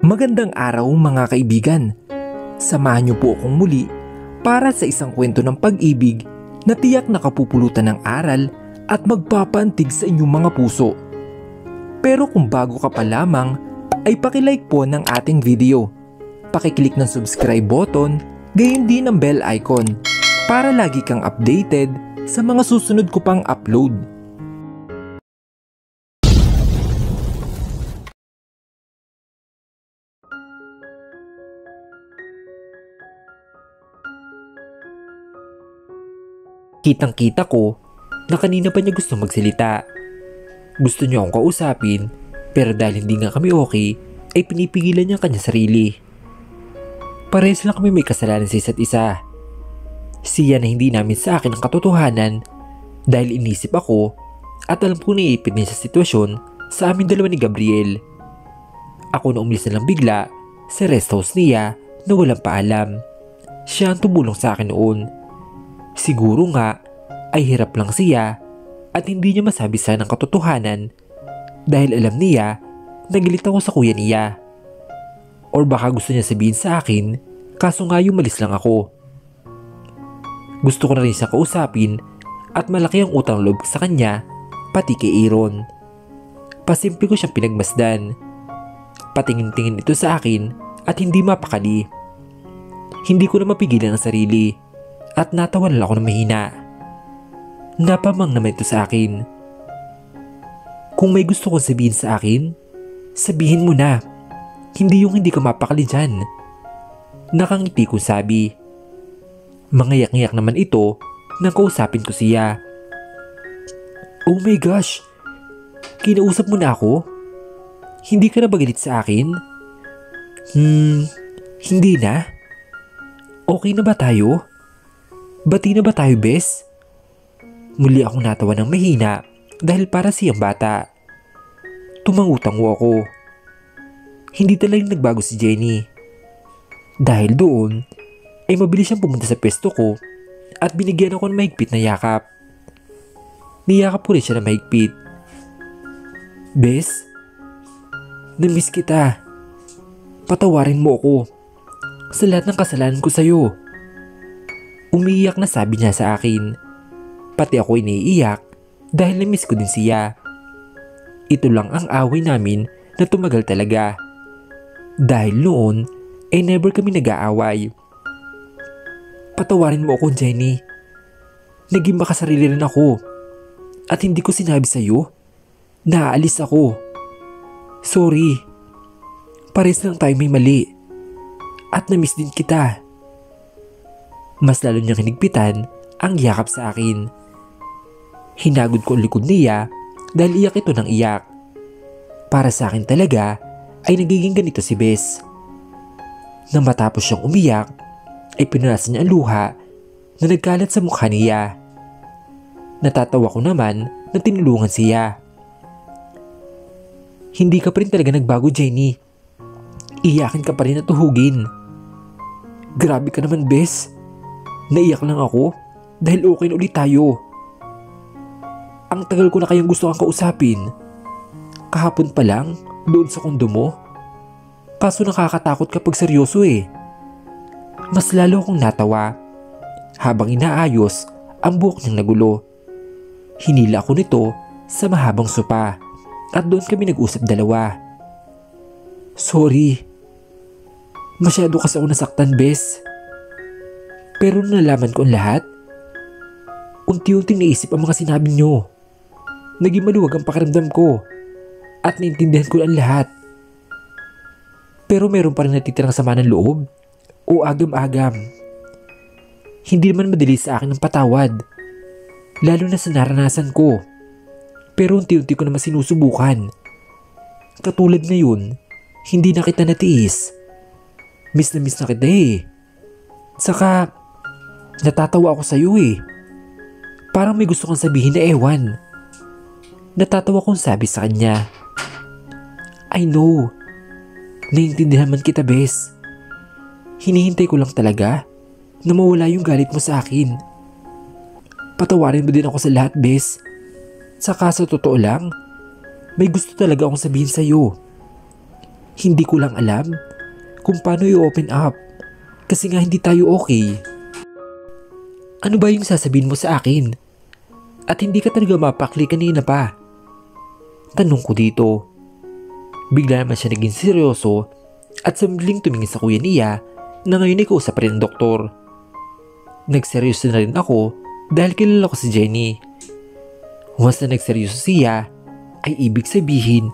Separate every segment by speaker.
Speaker 1: Magandang araw mga kaibigan. Samahan niyo po akong muli para sa isang kwento ng pag-ibig na tiyak nakapupulutan ng aral at magpapaantig sa inyong mga puso. Pero kung bago ka pa lamang ay pakilike po ng ating video. Pakiclick ng subscribe button, gayon din ng bell icon para lagi kang updated sa mga susunod ko pang upload. Kitang-kita ko na kanina pa niya gusto magsalita. Gusto niya akong kausapin, pero dahil hindi nga kami okay, ay pinipigilan niya kanya sarili. Parehas lang kami may kasalanan sa isa't isa. Siya na hindi namin sa akin ang katotohanan dahil inisip ako at alam ko naiipit niya sa sitwasyon sa amin dalawa ni Gabriel. Ako na umalis na lang bigla sa rest house niya na walang paalam. Siya ang tumulong sa akin noon. Siguro nga ay hirap lang siya at hindi niya masabi sa ng katotohanan dahil alam niya na galit ako sa kuya niya. Or baka gusto niya sabihin sa akin kaso nga umalis lang ako. Gusto ko na rin siya kausapin at malaki ang utang loob sa kanya pati kay Aaron. Pasimple ko siyang pinagmasdan. Patingin-tingin ito sa akin at hindi mapakali. Hindi ko na mapigilan ang sarili at natawanan ako ng mahina. Napamang naman ito sa akin. Kung may gusto kong sabihin sa akin, sabihin mo na. Hindi yung hindi ka mapakali dyan. Nakangiti kong sabi. Mangayak-ngayak naman ito nang kausapin ko siya. Oh my gosh! Kinausap mo na ako? Hindi ka na ba galit sa akin? Hindi na? Okay na ba tayo? Bati na ba tayo, bes? Muli akong natawa ng mahina dahil para siyang bata. Tumangutango ako. Hindi talagang nagbago si Jenny. Dahil doon, ay mabilis siyang pumunta sa pwesto ko at binigyan ako ng mahigpit na yakap. Niyakap ko rin siya ng mahigpit. Bes, namiss kita. Patawarin mo ako sa lahat ng kasalanan ko sa'yo. Umiiyak na sabi niya sa akin. Pati ako iniiyak dahil namiss ko din siya. Ito lang ang away namin na tumagal talaga. Dahil noon ay never kami nag-aaway. Patawarin mo ako, Jenny. Naging makasarili rin ako. At hindi ko sinabi sa'yo na aalis ako. Sorry. Pares lang tayo may mali. At namiss din kita. Mas lalo niyang hinigpitan ang yakap sa akin. Hinagod ko ang likod niya dahil iyak ito ng iyak. Para sa akin talaga ay nagiging ganito si Bes. Nang matapos siyang umiyak ay pinarasan niya ang luha na nagkalat sa mukha niya. Natatawa ko naman na tinulungan siya. Hindi ka pa rin talaga nagbago, Jenny. Iyakin ka pa rin at tuhugin. Grabe ka naman, Bes. Naiyak lang ako dahil okay na ulit tayo. Ang tagal ko na kayang gusto kang kausapin. Kahapon pa lang, doon sa kondo mo. Kaso nakakatakot kapag seryoso eh. Mas lalo akong natawa habang inaayos ang buhok niyang nagulo. Hinila ako nito sa mahabang sopa at doon kami nag-usap dalawa. Sorry. Masyado kasi ako nasaktan, Bes. Pero nalaman ko ang lahat, unti-unting naisip ang mga sinabi niyo. Naging maluwag ang pakiramdam ko at naintindihan ko ang lahat. Pero meron pa rin natitirang sama ng loob o agam-agam. Hindi naman madali sa akin ang patawad, lalo na sa naranasan ko. Pero unti-unti ko naman sinusubukan. Katulad ngayon, hindi na kita natiis. Miss na miss na kita eh. Saka, natatawa ako sa'yo eh. Parang may gusto kang sabihin na ewan. Natatawa kong sabi sa kanya. I know. Naiintindihan man kita, Bes. Hinihintay ko lang talaga na mawala yung galit mo sa akin. Patawarin mo din ako sa lahat, Bes. Saka sa totoo lang, may gusto talaga akong sabihin sa'yo. Hindi ko lang alam kung paano i-open up kasi nga hindi tayo okay. Ano ba yung sasabihin mo sa akin? At hindi ka talaga mapakli kanina pa? Tanong ko dito. Bigla naman siya naging seryoso at sambling tumingin sa kuya niya na ngayon ay kausap rin ng doktor. Nagseryoso na rin ako dahil kilala ko si Jenny. Once na nagseryoso siya, ay ibig sabihin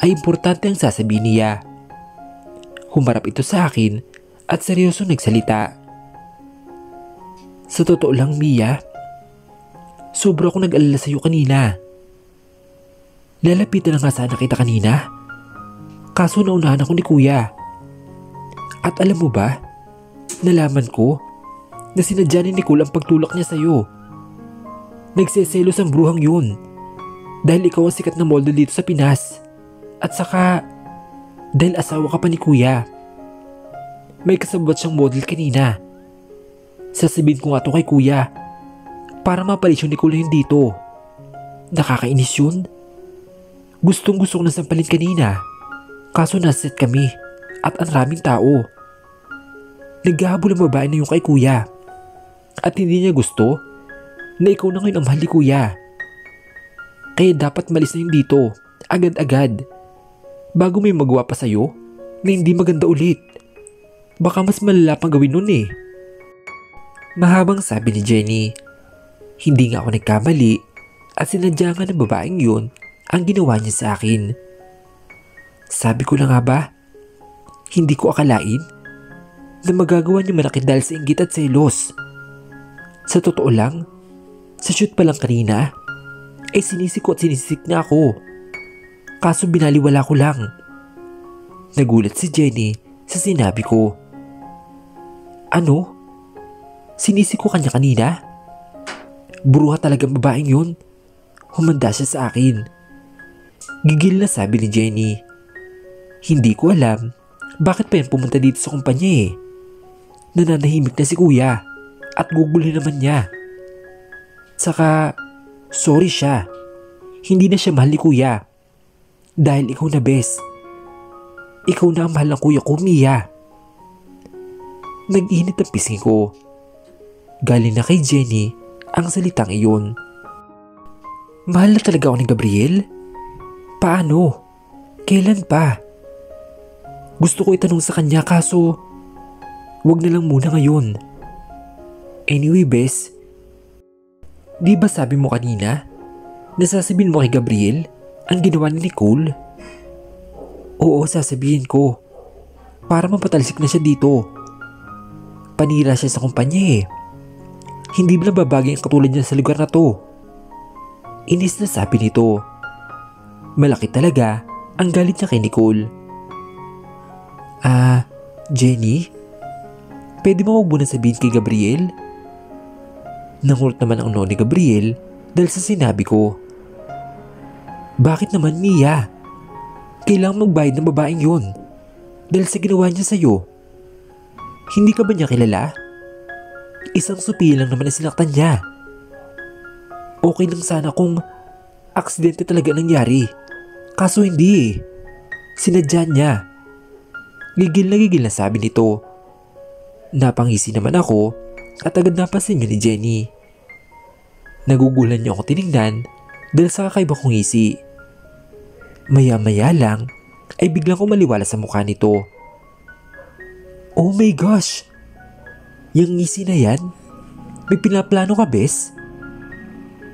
Speaker 1: ay importante ang sasabihin niya. Humarap ito sa akin at seryoso nagsalita. Sa totoo lang, Mia, sobra akong nag-alala sa iyo kanina. Lalapitan na nga sana kita kanina, kaso naunahan ako ni kuya. At alam mo ba, nalaman ko na sinadya ni Nicole ang pagtulak niya sa iyo. Nagseselos ang bruhang yun dahil ikaw ang sikat na model dito sa Pinas. At saka, dahil asawa ka pa ni kuya. May kasabot siyang model kanina. Sasabihin ko nga to kay kuya para mapalis yung Nicole yun dito. Nakakainis yun. Gustong gusto ko na sampalin kanina. Kaso naset kami at ang raming tao. Naghahabol ang babae na yung kay kuya. At hindi niya gusto na ikaw na ngayon ang mahal ni kuya. Kaya dapat malis na yun dito, agad-agad. Bago may magawa pa sa'yo na hindi maganda ulit. Baka mas malala pang gawin nun eh. Mahabang sabi ni Jenny. Hindi nga ako nagkamali at sinadya nga ng babaeng yun ang ginawa niya sa akin. Sabi ko na nga ba, hindi ko akalain na magagawa niya malaki dahil sa inggit at selos. Sa totoo lang, sa shoot pa lang kanina, ay sinisik niya ako. Kaso binaliwala ko lang. Nagulat si Jenny sa sinabi ko. Ano? Sinisik ko kanya kanina? Bruha talagang babaeng yun. Humanda siya sa akin. Gigil na sabi ni Jenny. Hindi ko alam bakit pa yan pumunta dito sa kumpanya eh. Nananahimik na si kuya at gugulin naman niya. Saka, sorry siya. Hindi na siya mahal ni kuya. Dahil ikaw na best. Ikaw na ang mahal ng kuya ko, Mia. Nag-init ang pisngi ko. Galing na kay Jenny ang salitang iyon. Mahal na talaga ako ni Gabriel? Paano? Kailan pa? Gusto ko itanong sa kanya kaso wag na lang muna ngayon. Anyway, bes, di ba sabi mo kanina na sasabihin mo kay Gabriel ang ginawa ni Nicole? Oo, sasabihin ko. Para mapatalsik na siya dito. Panira siya sa kumpanya eh. Hindi ba babagay ang katulad niya sa lugar na to? Inis na sabi nito. Malaki talaga ang galit niya kay Nicole. Jenny? Pwede mo wag mo na sabihin kay Gabriel? Nangulit naman ang noo ni Gabriel dahil sa sinabi ko. Bakit naman, Mia? Kailangan magbayad ng babaeng yun dahil sa ginawa niya sa'yo. Hindi ka ba niya kilala? Isang supi lang naman na sinaktan niya. Okay lang sana kung aksidente talaga nangyari. Kaso hindi eh. Sinadya niya. Gigil na sabi nito. Napangisi naman ako at agad napansin yun ni Jenny. Nagugulan niya ako tinignan dahil sa kakaiba kong ngisi. Maya-maya lang ay biglang kumaliwala sa mukha nito. Oh my gosh! Yung ngisi na yan? May pinaplano ka, bes?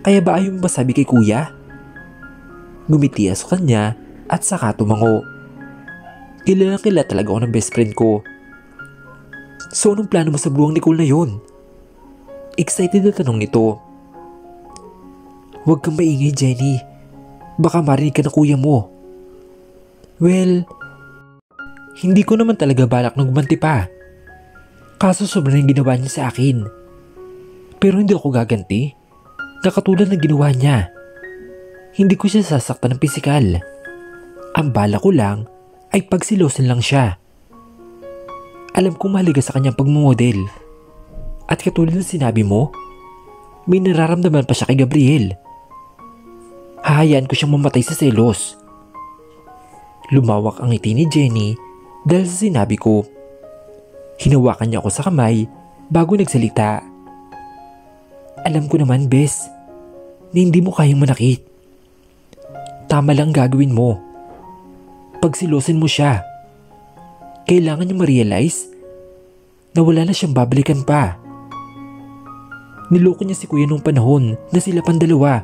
Speaker 1: Kaya ba ayaw mo ba sabi kay kuya? Ngumiti sa kanya at saka tumango. Kilala talaga ako ng best friend ko. So anong plano mo sa bruhang Nicole na yun? Excited na tanong nito. Huwag kang maingay, Jenny. Baka marinig ka na kuya mo. Well, hindi ko naman talaga balak na gumanti pa. Kaso sobrang yung ginawa niya sa akin. Pero hindi ako gaganti. Nakatulad ng ginawa niya. Hindi ko siya sasaktan ng pisikal. Ang bala ko lang ay pagsilosin lang siya. Alam kong mahalaga sa kanyang pagmumodel. At katulad ng sinabi mo, may nararamdaman pa siya kay Gabriel. Hahayaan ko siyang mamatay sa selos. Lumawak ang ngiti ni Jenny dahil sa sinabi ko. Hinawakan niya ako sa kamay bago nagsalita. Alam ko naman, Bes, na hindi mo kayang manakit. Tama lang gagawin mo. Pagsilosin mo siya. Kailangan niya ma-realize na wala na siyang babalikan pa. Niloko niya si kuya nung panahon na sila pang dalawa.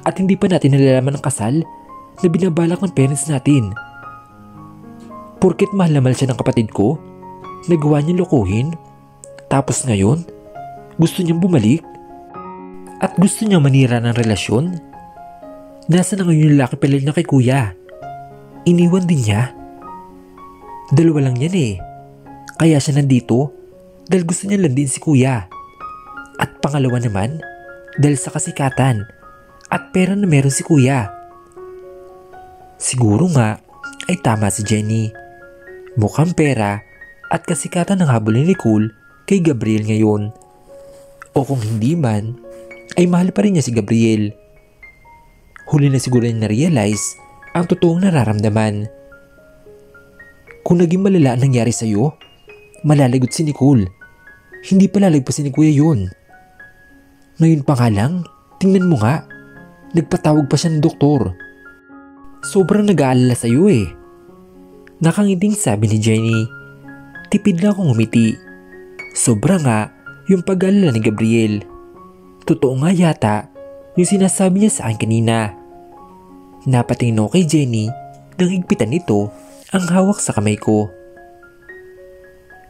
Speaker 1: At hindi pa natin nalalaman ang kasal na binabalak ng parents natin. Porket mahal na mahal siya ng kapatid ko, nagawa niya lokohin. Tapos ngayon, gusto niyang bumalik. At gusto niyang manira ng relasyon. Nasa na ngayon yung laki pala niya kay kuya? Iniwan din niya? Dalawa lang yan eh. Kaya siya nandito dahil gusto niya lang din si kuya. At pangalawa naman, dahil sa kasikatan at pera na meron si kuya. Siguro nga ay tama si Jenny. Mukhang pera at kasikatan ng habol ni Nicole kay Gabriel ngayon. O kung hindi man, ay mahal pa rin niya si Gabriel. Huli na siguro niya na-realize ang totoong nararamdaman. Kung naging malala ang nangyari sa'yo, malalagot si Nicole. Hindi pa lalagpasin ni kuya yun. Ngayon pa nga lang, tingnan mo nga, nagpatawag pa siya ng doktor. Sobrang nag-aalala sa'yo eh. Nakangiting sabi ni Jenny. Tipid lang akong umiti. Sobra nga yung pag-aalala ni Gabriel. Totoo nga yata yung sinasabi niya sa akin kanina. Napatingin ako kay Jenny nang higpitan nito ang hawak sa kamay ko.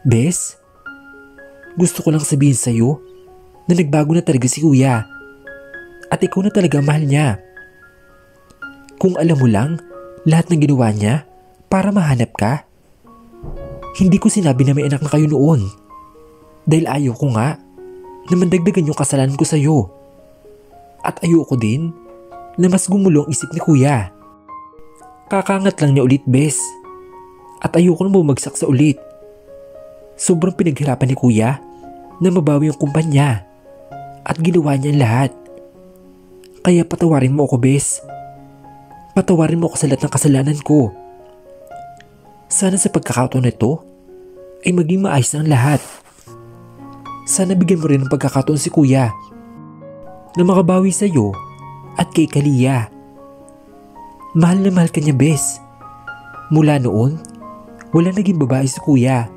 Speaker 1: Bes, gusto ko lang sabihin sa'yo na nagbago na talaga si kuya at ikaw na talaga mahal niya. Kung alam mo lang lahat ng ginawa niya para mahanap ka. Hindi ko sinabi na may anak na kayo noon dahil ayoko nga na mandagdagan yung kasalanan ko sa'yo. At ayoko din na mas gumulo ang isip ni kuya. Kakangat lang niya ulit, Bes. At ayoko na bumagsak sa ulit. Sobrang pinaghirapan ni kuya na mabawi yung kumpanya at ginawa niya ang lahat. Kaya patawarin mo ako, Bes. Patawarin mo ako sa lahat ng kasalanan ko. Sana sa pagkakataon na ito ay maging maayos na ang lahat. Sana bigyan mo rin ng pagkakataon si kuya na makabawi sa iyo at kay Kalia. Mahal na mahal ka niya, Bes. Mula noon, wala naging babae si kuya.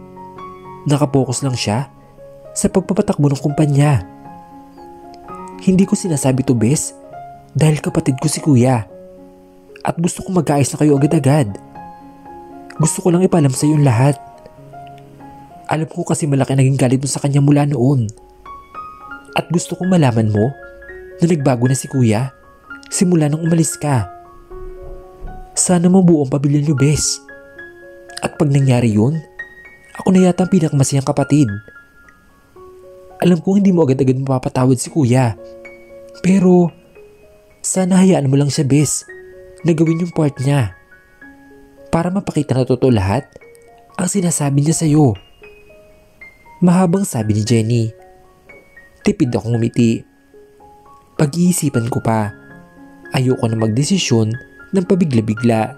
Speaker 1: Nakapokus lang siya sa pagpapatakbo ng kumpanya. Hindi ko sinasabi to, Bes, dahil kapatid ko si kuya. At gusto ko mag-aayos na kayo agad-agad. Gusto ko lang ipalam sa iyo lahat. Alam ko kasi malaki naging galit mo sa kanya mula noon. At gusto kong malaman mo na nagbago na si kuya simula nang umalis ka. Sana mabuo ang pamilya niyo, Bes. At pag nangyari yun, ako na yata ang pinakamasayang kapatid. Alam ko hindi mo agad-agad mapapatawad si kuya. Pero sana hayaan mo lang siya, Bes, na gawin yung part niya. Para mapakita na totoo lahat ang sinasabi niya sa'yo. Mahabang sabi ni Jenny. Tipid akong umiti. Pag-iisipan ko pa. Ayoko na magdesisyon ng pabigla-bigla.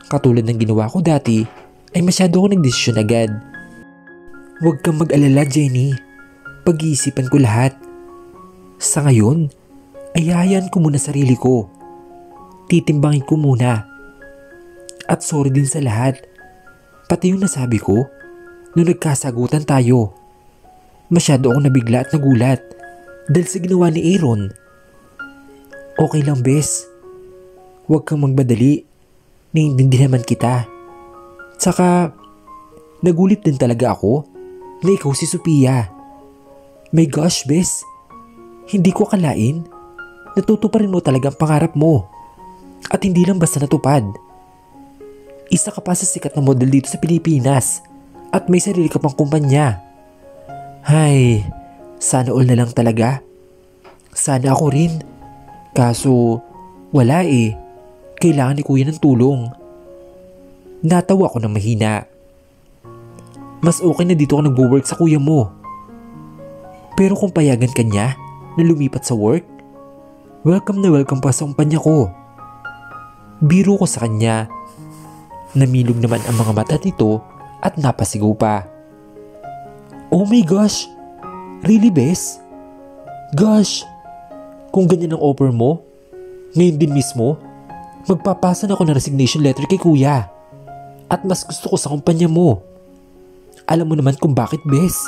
Speaker 1: Katulad ng ginawa ko dati ay masyado ako nagdesisyon agad. Huwag kang mag-alala, Jenny. Pag-iisipan ko lahat. Sa ngayon ay hahayaan ko muna sarili ko. Titimbangin ko muna. At sorry din sa lahat. Pati yung nasabi ko nung nagkasagutan tayo. Masyado akong nabigla at nagulat dahil sa ginawa ni Aaron. Okay lang, Bes. Huwag kang magbadali. Naiintindihan naman kita. Tsaka, nagulit din talaga ako na ikaw si Sophia. My gosh, Bes. Hindi ko akalain. Natutuparin mo talaga ang pangarap mo. At hindi lang basta natupad. Isa ka pa sa sikat na model dito sa Pilipinas. At may sarili ka pang kumpanya. Hay, sana all na lang talaga. Sana ako rin. Kaso, wala eh. Kailangan ni kuya ng tulong. Natawa ako ng mahina. Mas okay na dito ako nagwo-work sa kuya mo. Pero kung payagan ka niya na lumipat sa work, welcome na welcome pa sa kumpanya ko. Biro ko sa kanya Namilog naman ang mga mata nito at napasigaw pa. Oh my gosh! Really, Bes? Gosh! Kung ganyan ang offer mo, ngayon din mismo, magpapasa na ako ng resignation letter kay kuya. At mas gusto ko sa kumpanya mo. Alam mo naman kung bakit, Bes?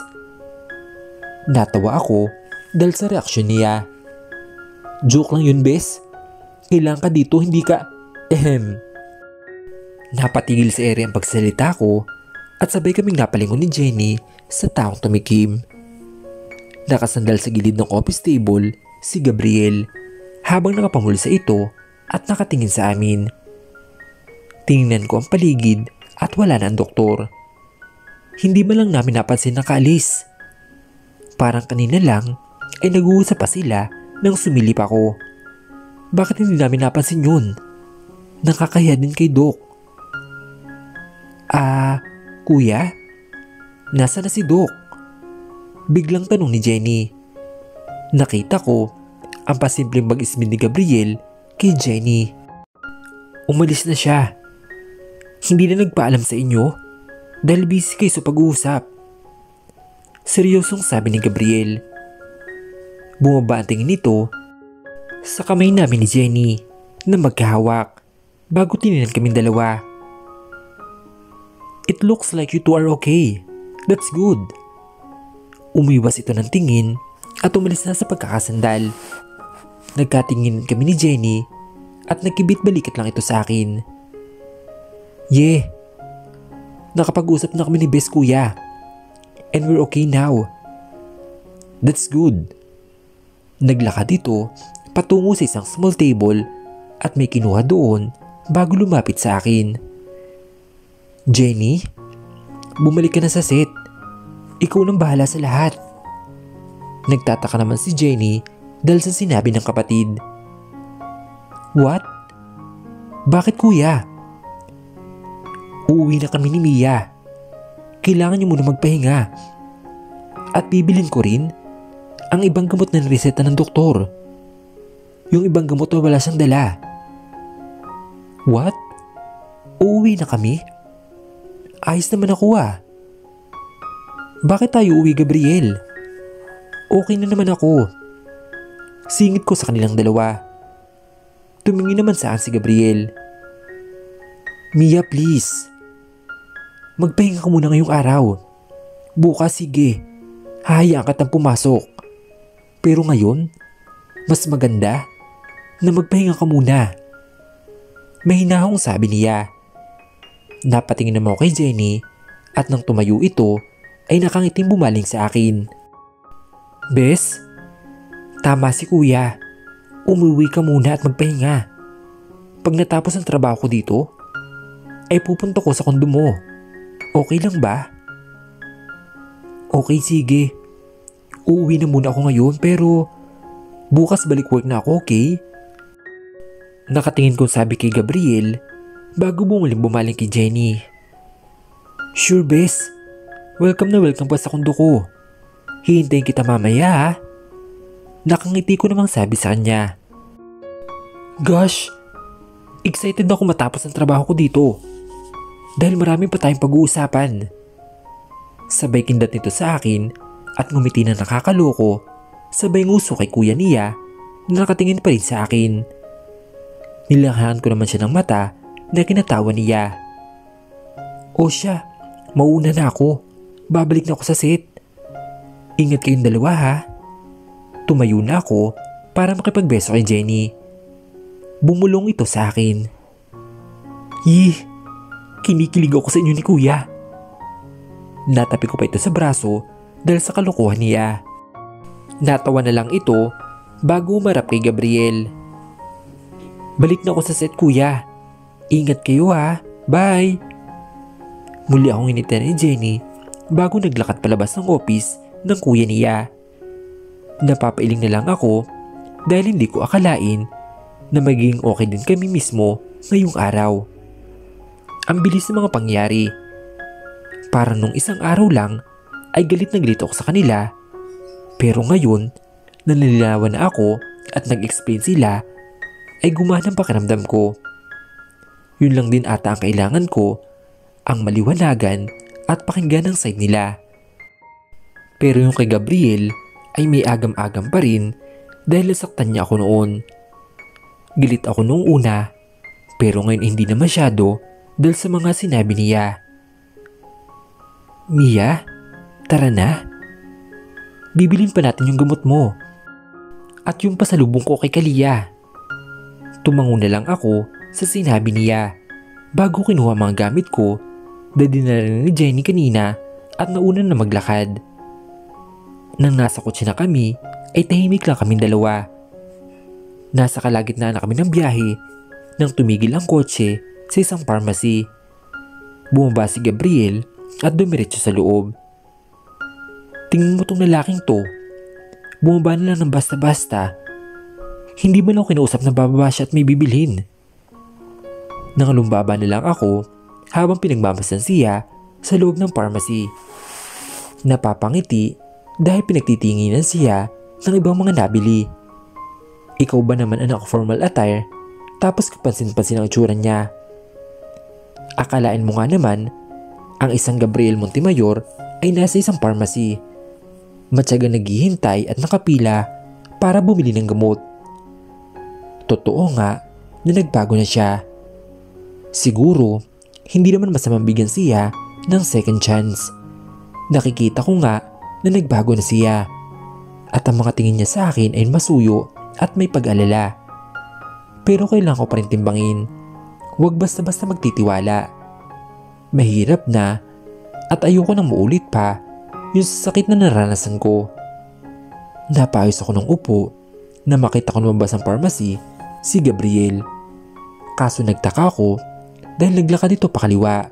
Speaker 1: Natawa ako dahil sa reaksyon niya. Joke lang yun, Bes. Kailangan ka dito, hindi ka... Napatigil si Eri ang pagsalita ko at sabay kaming napalingon ni Jenny sa taong tumikim. Nakasandal sa gilid ng office table si Gabriel habang nakapamulsa ito at nakatingin sa amin. Tingnan ko ang paligid at wala na ang doktor. Hindi man lang namin napansin na kaalis. Parang kanina lang ay nag-uusap pa sila nang sumilip ako. Bakit hindi namin napansin yun? Nakakahiya din kay Doc. Kuya? Nasa na si Doc? Biglang tanong ni Jenny. Nakita ko ang pasimpleng mag-ismin ni Gabriel kay Jenny. Umalis na siya. Hindi na nagpaalam sa inyo dahil busy kayo sa pag-uusap. Seryosong sabi ni Gabriel. Bumaba ang tingin nito sa kamay namin ni Jenny na magkahawak bago tininan kaming dalawa. It looks like you two are okay. That's good. Umiwas ito ng tingin at umalis na sa pagkakasandal. Nagkatingin kami ni Jenny at nagkibit-balikat lang ito sa akin. Nakapag-usap na kami ni Bes, kuya. And we're okay now. That's good. Naglakad ito patungo sa isang small table at may kinuha doon bago lumapit sa akin. Jenny, bumalik ka na sa set. Ikaw nang bahala sa lahat. Nagtataka naman si Jenny dahil sa sinabi ng kapatid. What? Bakit, kuya? Uuwi na kami ni Mia. Kailangan niyo muna magpahinga. At bibilin ko rin ang ibang gamot na nireseta ng doktor. Yung ibang gamot na wala siyang dala. What? Uuwi na kami? Ayos naman ako . Bakit tayo uwi, Gabriel? Okay na naman ako. Singit ko sa kanilang dalawa. Tumingin naman sa akin si Gabriel. Mia, please. Magpahinga ka muna ngayong araw. Bukas, sige. Hahayaan kitang pumasok. Pero ngayon, mas maganda na magpahinga ka muna. Mahinahong sabi niya. Napatingin naman ako kay Jenny at nang tumayo ito ay nakangiting bumaling sa akin. Bes, tama si kuya. Umuwi ka muna at magpahinga. Pag natapos ang trabaho ko dito, ay pupunta ko sa kondo mo. Okay lang ba? Okay, sige. Uuwi na muna ako ngayon pero bukas balik work na ako, okay? Nakatingin kong sabi kay Gabriel bago bumaling kay Jenny. Sure, Bes. Welcome na welcome pa sa kondo ko. Hihintayin kita mamaya, ha? Nakangiti ko namang sabi sa kanya. Gosh, excited ako matapos ang trabaho ko dito. Dahil marami pa tayong pag-uusapan. Sabay kindat nito sa akin at ngumiti na nakakaloko. Sabay nguso kay kuya niya na nakatingin pa rin sa akin. Nilanghan ko naman siya ng mata na kinatawa niya. O siya, mauna na ako. Babalik na ako sa set. Ingat kayong dalawa, ha? Tumayo na ako para makipagbeso kay Jenny. Bumulong ito sa akin. Kinikilig ako sa inyo ni kuya. Natapi ko pa ito sa braso dahil sa kalokohan niya. Natawa na lang ito bago umarap kay Gabriel. Balik na ako sa set, kuya. Ingat kayo, ha? Bye! Muli akong initan ni Jenny bago naglakad palabas ng office ng kuya niya. Napapailing na lang ako dahil hindi ko akalain na magiging okay din kami mismo ngayong araw. Ang bilis ng mga pangyari. Parang nung isang araw lang ay galit na galit ako sa kanila. Pero ngayon, nanililawan na ako at nag-explain sila ay gumana ang pakiramdam ko. Yun lang din ata ang kailangan ko, ang maliwanagan at pakinggan ang side nila. Pero yung kay Gabriel ay may agam-agam pa rin dahil nasaktan niya ako noon. Gilit ako noong una, pero ngayon hindi na masyado dahil sa mga sinabi niya. Mia, tara na. Bibilin pa natin yung gamot mo. At yung pasalubong ko kay Kalia. Tumango na lang ako sa sinabi niya bago kinuha mga gamit ko dahil dinala ni Jenny kanina at nauna na maglakad. Nang nasa kotse na kami ay tahimik lang kaming dalawa. Nasa kalagitnaan na kami ng biyahe nang tumigil ang kotse sa isang pharmacy. Bumaba si Gabriel at dumiretso sa loob. Tingnan mo tong lalaking to. Bumaba na lang ng basta-basta. Hindi man ako kinausap na bababa siya at may bibilhin. Nang lumbaba na lang ako habang pinagmamasan siya sa loob ng pharmacy. Napapangiti dahil pinagtitinginan siya ng ibang mga nabili. Ikaw ba naman anak formal attire tapos kapansin-pansin ang itsura niya? Akalain mo nga naman ang isang Gabriel Montemayor ay nasa isang pharmacy. Matyaga naghihintay at nakapila para bumili ng gamot. Totoo nga na nagbago na siya. Siguro hindi naman masamang bigyan siya ng second chance. Nakikita ko nga na nagbago na siya at ang mga tingin niya sa akin ay masuyo at may pag-alala. Pero kailangan ko pa rin timbangin. Huwag basta-basta magtitiwala. Mahirap na at ayoko nang maulit pa yung sakit na naranasan ko. Napayos ako ng upo na makita ko lumabas ang pharmacy si Gabriel. Kaso nagtaka ako dahil naglakad ito pakaliwa.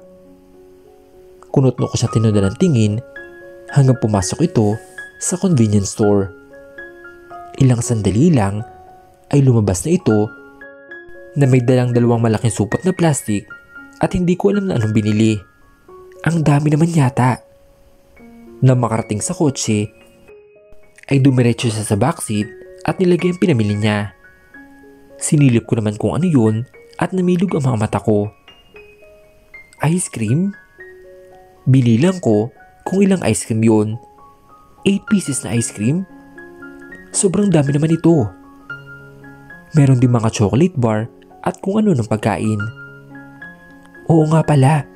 Speaker 1: Kunot-no ko siya tinundan ng tingin hanggang pumasok ito sa convenience store. Ilang sandali lang ay lumabas na ito na may dalang dalawang malaking supot na plastic at hindi ko alam na anong binili. Ang dami naman yata. Nang makarating sa kotse ay dumiretso siya sa backseat at nilagay ang pinamili niya. Sinilip ko naman kung ano yun at namilog ang mga mata ko. Ice cream? Binilang ko kung ilang ice cream yun. 8 pieces na ice cream? Sobrang dami naman ito. Meron din mga chocolate bar at kung ano ng pagkain. Oo nga pala.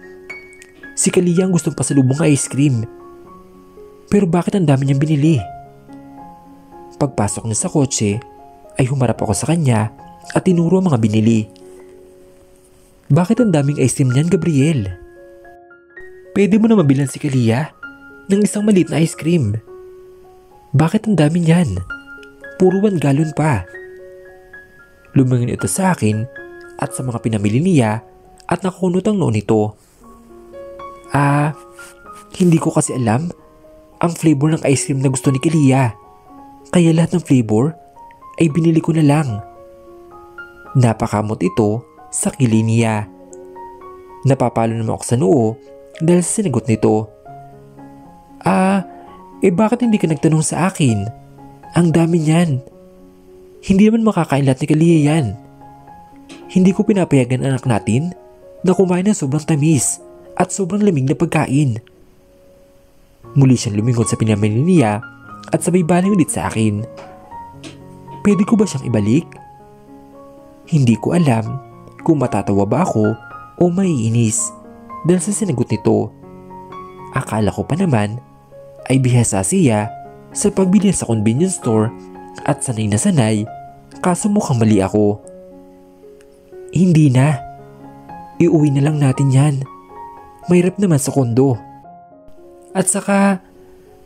Speaker 1: Si Kalia ang gustong pasalubong ng ice cream. Pero bakit ang dami niyang binili? Pagpasok niya sa kotse ay humarap ako sa kanya at tinuro ang mga binili. Bakit ang daming ice cream niyan, Gabriel? Pwede mo na mabilan si Kalia ng isang maliit na ice cream. Bakit ang dami niyan? Puro 1 gallon pa. Lumingin ito sa akin at sa mga pinamili niya at nakunot ang noon nito. Hindi ko kasi alam ang flavor ng ice cream na gusto ni Kalia. Kaya lahat ng flavor ay binili ko na lang. Napakamot ito sa kili niya. Napapalo naman ako sa noo dahil sa sinagot nito. Bakit hindi ka nagtanong sa akin? Ang dami niyan. Hindi naman makakain lahat ni Kalia yan. Hindi ko pinapayagan ang anak natin na kumain ng sobrang tamis at sobrang lamig na pagkain. Muli siyang lumingon sa pinamili niya at sabay baling ulit sa akin. Pwede ko ba siyang ibalik? Hindi ko alam kung matatawa ba ako o maiinis dahil sa sinagot nito. Akala ko pa naman ay bihasa siya sa pagbili sa convenience store at sanay na sanay, kaso mukhang mali ako. Hindi na. Iuwi na lang natin yan. Mahirap naman sa kondo. At saka,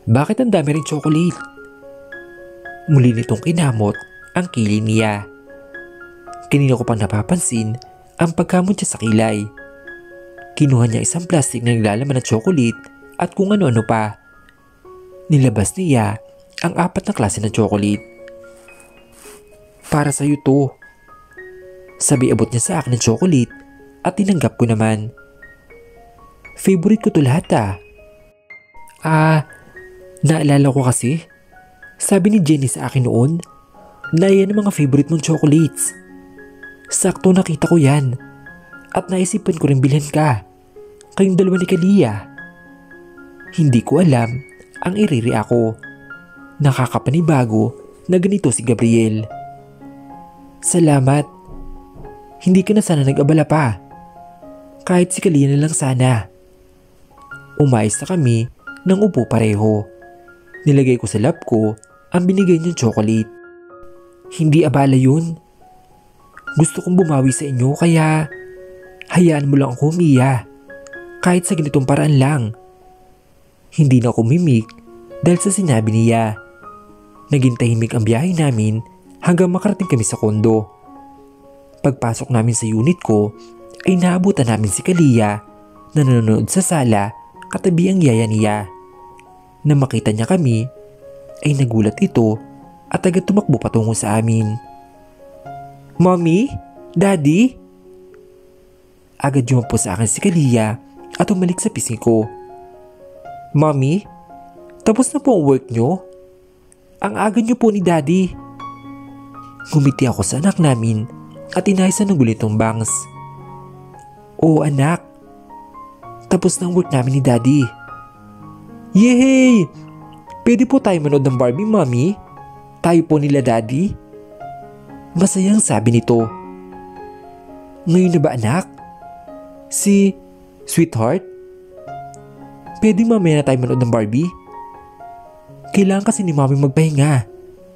Speaker 1: bakit ang dami rin chocolate? Muli nitong kinamot ang kilay niya. Kanina ko pang napapansin ang pagkamot niya sa kilay. Kinuha niya isang plastic na naglalaman ng chocolate at kung ano-ano pa. Nilabas niya ang 4 na klase ng chocolate. Para sa'yo to. Sabi abot niya sa akin ng chocolate at tinanggap ko naman. Favorite ko to lahat naalala ko kasi. Sabi ni Jenny sa akin noon na yan ang mga favorite mong chocolates. Sakto nakita ko yan. At naisipan ko rin bilhin ka. Kayong dalawa ni Kalia. Hindi ko alam ang iriri ako. Nakakapanibago na ganito si Gabriel. Salamat. Hindi ka na sana nag-abala pa. Kahit si Kalia na lang sana. Umayos na kami nang upo pareho. Nilagay ko sa lap ko ang binigay niyang chocolate. Hindi abala yun. Gusto kong bumawi sa inyo kaya hayaan mo lang ako, Mia. Kahit sa ganitong paraan lang. Hindi na ako mimik dahil sa sinabi niya. Naging tahimik ang biyahe namin hanggang makarating kami sa kondo. Pagpasok namin sa unit ko ay naabutan namin si Kalia na nanonood sa sala katabi ang yaya niya. Nang makita niya kami ay nagulat ito at agad tumakbo patungo sa amin. Mommy? Daddy? Agad yumampo sa akin si Kalia at umalik sa pisngi ko. Mommy? Tapos na po ang work nyo? Ang aga nyo po ni Daddy. Ngumiti ako sa anak namin at inahisan ng gulitong bangs. Oo anak. Tapos na ang work namin ni Daddy. Yehey! Pwede po tayo manood ng Barbie, Mommy? Tayo po nila Daddy? Masayang sabi nito. Ngayon na ba anak? Si Sweetheart? Pwede mamaya na tayo manood ng Barbie? Kailangan kasi ni Mommy magpahinga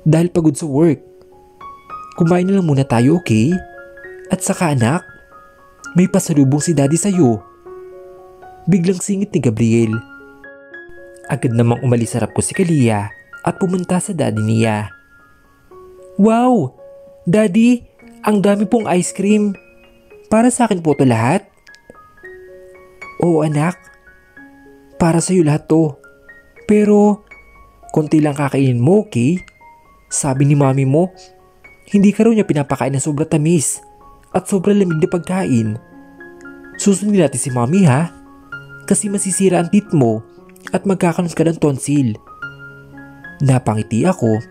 Speaker 1: dahil pagod sa work. Kumain na lang muna tayo, okay? At saka anak, may pasalubong si Daddy sa'yo. Biglang singit ni Gabriel. Agad namang umalis sa harap ko si Kalia at pumunta sa daddy niya. Wow! Daddy, ang dami pong ice cream. Para sa akin po to lahat? Oo anak, para sa'yo lahat to. Pero, konti lang kakainin mo, okay? Sabi ni Mami mo, hindi ka raw niya pinapakain ng sobrang tamis at sobrang lamig na pagkain. Susundin natin si Mami ha? Kasi masisira ang teeth mo at magkakaroon ka ng tonsil. Napangiti ako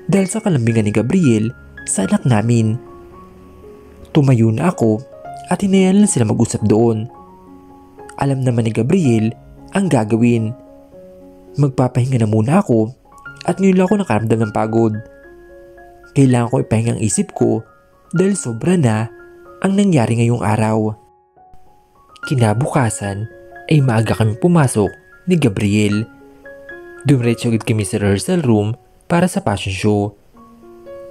Speaker 1: dahil sa kalambingan ni Gabriel sa anak namin. Tumayo na ako at hinayaan lang sila mag-usap doon. Alam naman ni Gabriel ang gagawin. Magpapahinga na muna ako at ngayon lang ako nakaramdam ng pagod. Kailangan ko ipahinga ang isip ko dahil sobra na ang nangyari ngayong araw. Kinabukasan ay maaga kami pumasok ni Gabriel. Dumiretso agad kami sa rehearsal room para sa fashion show.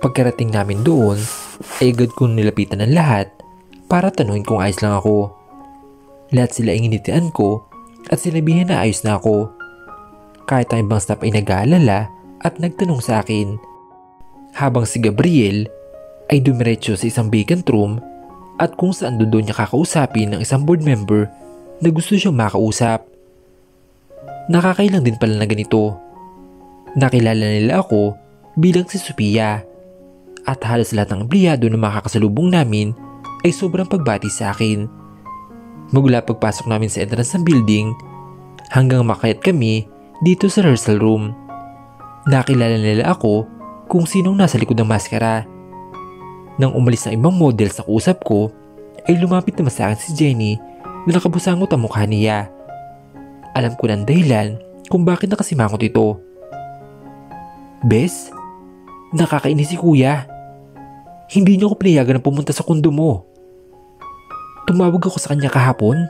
Speaker 1: Pagkarating namin doon ay agad kong nilapitan ng lahat para tanungin kung ayos lang ako. Lahat sila ay nginitian ko at sinabihan na ayos na ako. Kahit ang ibang staff ay nag-aalala at nagtanong sa akin. Habang si Gabriel ay dumiretso sa isang vacant room at kung saan doon niya kakausapin ng isang board member na gusto siyang makausap. Nakakailang din pala na ganito. Nakilala nila ako bilang si Sophia at halos lahat ng empleyado na makakasalubong namin ay sobrang pagbati sa akin. Mula pagpasok namin sa entrance ng building hanggang makayat kami dito sa rehearsal room. Nakilala nila ako kung sinong nasa likod ng maskara. Nang umalis ng ibang model sa kausap ko ay lumapit naman sa akin si Jenny na nakabusangot ang mukha niya. Alam ko ng dahilan kung bakit nakasimangot ito. Bes, nakakainis si kuya. Hindi niyo ako pinayagan na pumunta sa kondo mo. Tumawag ako sa kanya kahapon.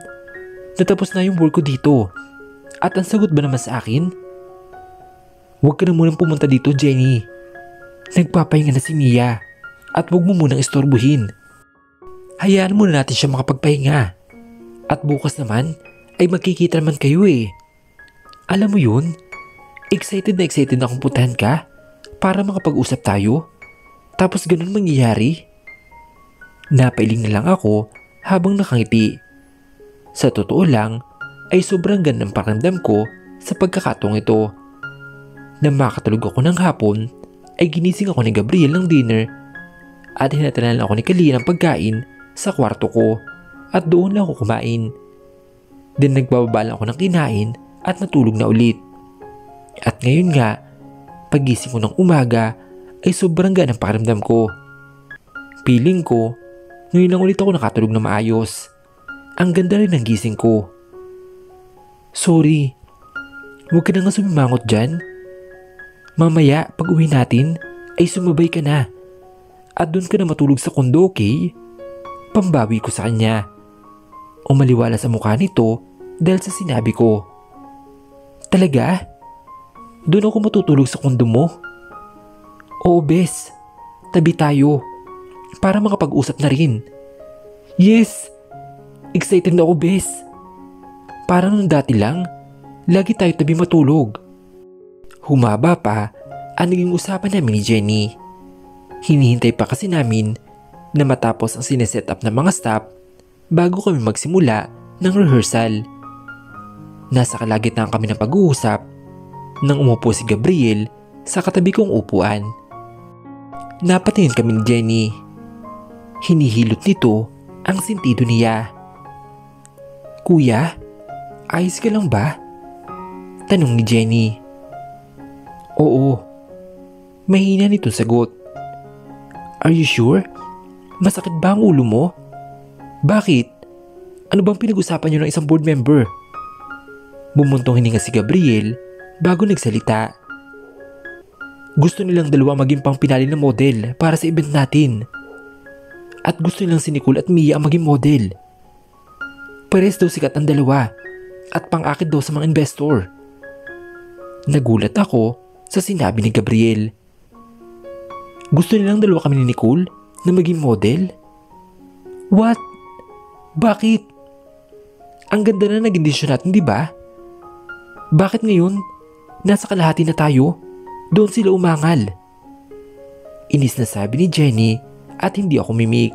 Speaker 1: Natapos na yung work ko dito. At ang sagot ba naman sa akin? Huwag ka na munang pumunta dito, Jenny. Nagpapahinga na si Mia. At huwag mo munang istorbuhin. Hayaan muna natin siya makapagpahinga. At bukas naman ay magkikita naman kayo eh. Alam mo yun? Excited na akong puntahan ka para makapag-usap tayo. Tapos ganun mangyayari. Napailing na lang ako habang nakangiti. Sa totoo lang ay sobrang ganda ng pakiramdam ko sa pagkakataong ito. Nang makatulog ako ng hapon ay ginising ako ni Gabriel ng dinner at hinatanan ako ni Kalia ng pagkain sa kwarto ko at doon lang ako kumain. Then nagbababa lang ako ng kinain at natulog na ulit. At ngayon nga, pagising ko ng umaga ay sobrang gaan ang pakiramdam ko. Feeling ko, ngayon lang ulit ako nakatulog na maayos. Ang ganda rin ng gising ko. Sorry, huwag ka na nga sumimangot dyan. Mamaya pag uwi natin ay sumabay ka na at doon ka na matulog sa kondo, okay? Pambawi ko sa kanya. Umaliwala sa mukha nito dahil sa sinabi ko. Talaga? Doon ako matutulog sa kondo mo? Oo, bes. Tabi tayo para makapag-usap na rin. Yes! Excited na ako, bes. Parang nung dati lang, lagi tayo tabi matulog. Humaba pa ang naging usapan namin ni Jenny. Hinihintay pa kasi namin na matapos ang sineset up ng mga staff bago kami magsimula ng rehearsal. Nasa kalagitnaan kami ng pag-uusap nang umupo si Gabriel sa katabi kong upuan. Napatingin kami ni Jenny. Hinihilot nito ang sentido niya. Kuya, ayos ka lang ba? Tanong ni Jenny. Oo. Mahina nito sagot. Are you sure? Masakit ba ang ulo mo? Bakit? Ano bang pinag-usapan niyo ng isang board member? Bumuntong hininga si Gabriel bago nagsalita. Gusto nilang dalawa maging pangpinali na model para sa event natin. At gusto nilang si Nicole at Mia ang maging model. Pares daw sikat ang dalawa at pang-akit daw sa mga investor. Nagulat ako sa sinabi ni Gabriel. Gusto nilang dalawa kami ni Nicole na maging model? What? Bakit? Ang ganda na naging desisyon natin, di ba? Bakit ngayon, nasa kalahati na tayo, doon sila umangal? Inis na sabi ni Jenny at hindi ako mimik.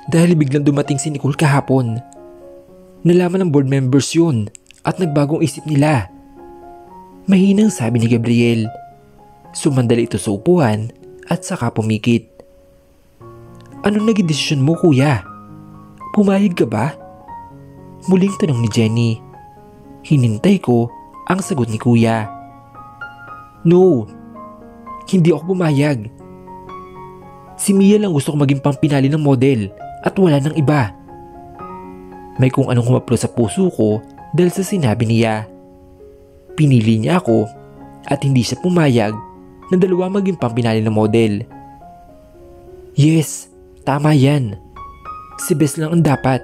Speaker 1: Dahil biglang dumating si Nicole kahapon. Nalaman ng board members yun at nagbagong isip nila. Mahinang sabi ni Gabriel. Sumandali ito sa upuan at saka pumikit. Anong naging desisyon mo, kuya? Pumayag ka ba? Muling tanong ni Jenny. Hinintay ko ang sagot ni kuya. No, hindi ako pumayag. Si Mia lang gusto ko maging pampinali ng model at wala nang iba. May kung anong humaplo sa puso ko dahil sa sinabi niya. Pinili niya ako at hindi siya pumayag na dalawa maging pampinali ng model. Yes, tama yan. Si Bes lang ang dapat.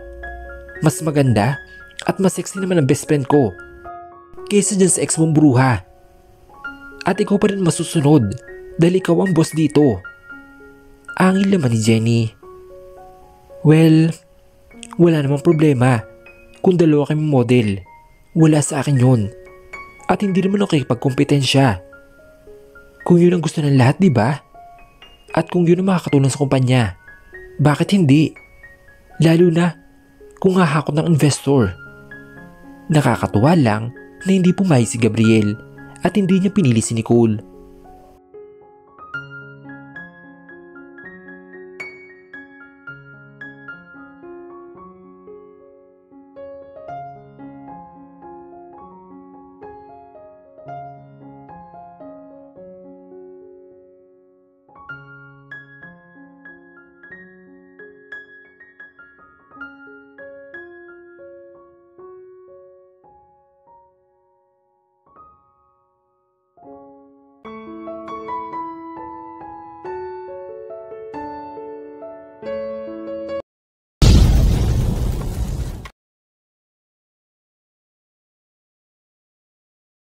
Speaker 1: Mas maganda at mas sexy naman ang best friend ko kaysa dyan sa ex mong bruha. At ikaw pa rin masusunod dahil ikaw ang boss dito. Angil naman ni Jenny. Well, wala namang problema kung dalawa kami model. Wala sa akin yun. At hindi naman ako kikipagkompetensya. Kung yun ang gusto ng lahat, di ba? At kung yun ang makakatulong sa kumpanya, bakit hindi? Lalo na kung hahakot ng investor. Nakakatuwa lang na hindi pumayag si Gabriel at hindi niya pinili si Nicole.